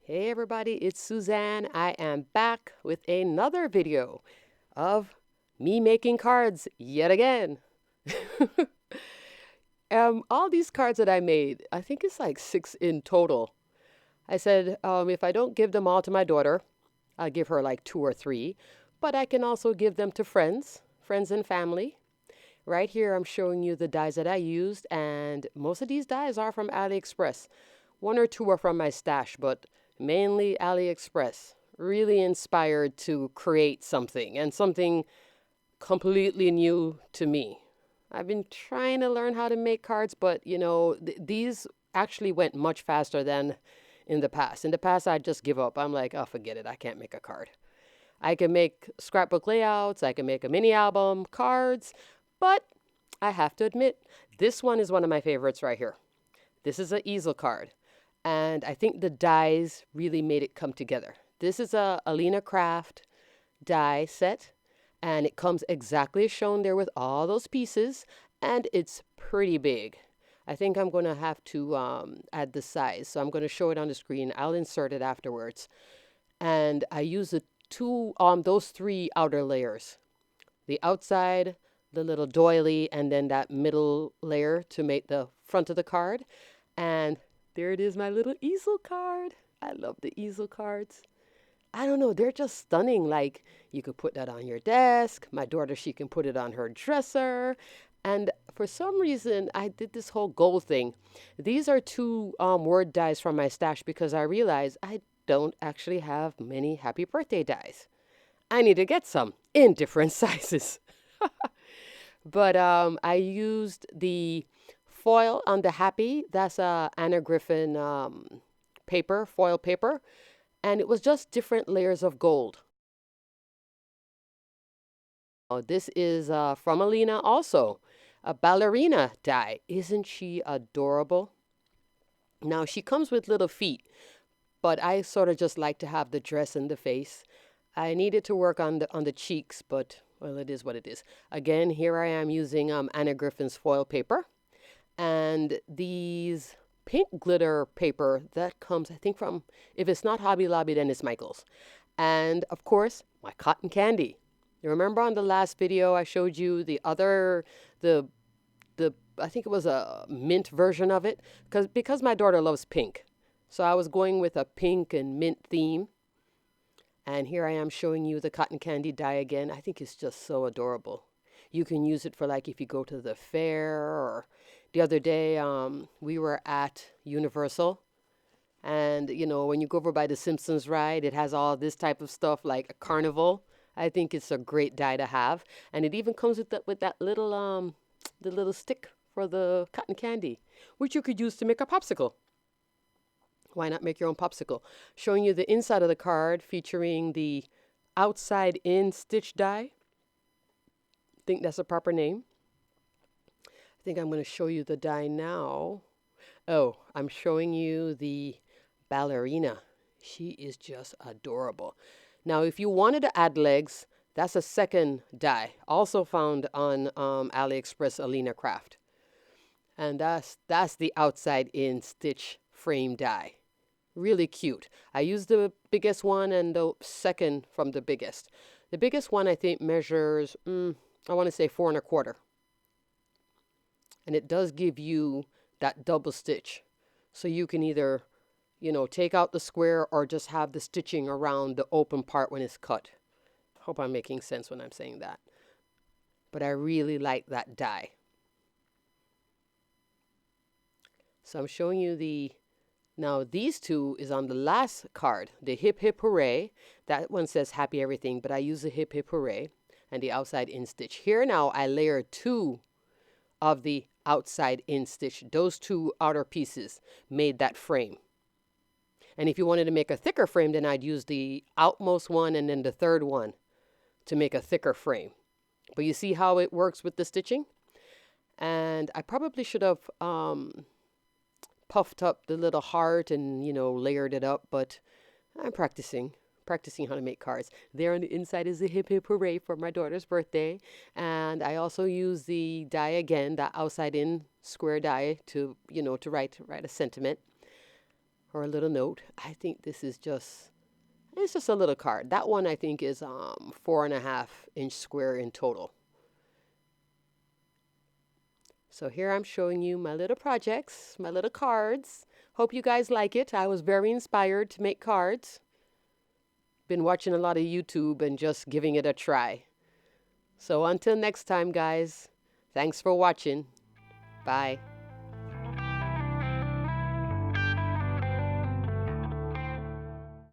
Hey everybody, it's Suzanne. I am back with another video of me making cards yet again. All these cards that I made, I think it's like 6 in total. I said, if I don't give them all to my daughter, I'll give her like 2 or 3, but I can also give them to friends and family. Right here, I'm showing you the dies that I used, and most of these dies are from AliExpress. 1 or 2 are from my stash, but mainly AliExpress. Really inspired to create something and something completely new to me. I've been trying to learn how to make cards, but these actually went much faster than in the past. In the past, I'd just give up. I'm like, oh, forget it. I can't make a card. I can make scrapbook layouts, I can make a mini album, cards, but I have to admit, this one is one of my favorites right here. This is an easel card, and I think the dies really made it come together. This is a Alina Craft die set, and it comes exactly as shown there with all those pieces, and it's pretty big. I think I'm going to have to add the size, so I'm going to show it on the screen. I'll insert it afterwards. And I use those 3 outer layers. The outside, the little doily, and then that middle layer to make the front of the card. And there it is, my little easel card. I love the easel cards. I don't know, they're just stunning. Like, you could put that on your desk. My daughter, she can put it on her dresser. And for some reason, I did this whole gold thing. These are 2 word dies from my stash because I realized I don't actually have many happy birthday dies. I need to get some in different sizes. But I used the foil on the happy. That's Anna Griffin paper, foil paper. And it was just different layers of gold. Oh, this is from Alina also, a ballerina die. Isn't she adorable? Now she comes with little feet, but I sort of just like to have the dress and the face. I needed to work on the cheeks, but well, it is what it is. Again, here I am using Anna Griffin's foil paper, and these pink glitter paper that comes, I think, from, if it's not Hobby Lobby, then it's Michael's. And of course, my cotton candy. You remember on the last video I showed you the I think it was a mint version of it, because my daughter loves pink. So I was going with a pink and mint theme. And here I am showing you the cotton candy die again. I think it's just so adorable. You can use it for, like, if you go to the fair, or the other day we were at Universal, and when you go over by the Simpsons ride, it has all this type of stuff like a carnival. I think it's a great die to have, and it even comes with that little the little stick for the cotton candy, which you could use to make a popsicle. Why not make your own popsicle? Showing you the inside of the card featuring the outside in stitch die. I think that's a proper name. I think I'm going to show you the die now. Oh, I'm showing you the ballerina. She is just adorable. Now, if you wanted to add legs, that's a second die, also found on AliExpress Alina Craft. And that's the outside in stitch frame die. Really cute. I used the biggest one and the second from the biggest. The biggest one, I think, measures, I want to say 4 1/4. And it does give you that double stitch. So you can either, take out the square or just have the stitching around the open part when it's cut. Hope I'm making sense when I'm saying that. But I really like that die. So I'm showing you now these 2 is on the last card, the Hip Hip Hooray. That one says Happy Everything, but I use the Hip Hip Hooray and the outside in stitch. Here now I layer 2 of the outside in stitch. Those 2 outer pieces made that frame. And if you wanted to make a thicker frame, then I'd use the outmost one and then the third one to make a thicker frame. But you see how it works with the stitching? And I probably should have puffed up the little heart and, layered it up, but I'm practicing how to make cards. There on the inside is the Hip Hip Hooray for my daughter's birthday. And I also use the die again, that outside in square die to, to write a sentiment. or a little note. I think it's just a little card. That one I think is 4.5 inch square in total. So here I'm showing you my little projects, my little cards. Hope you guys like it. I was very inspired to make cards. Been watching a lot of YouTube and just giving it a try. So until next time, guys, thanks for watching. Bye.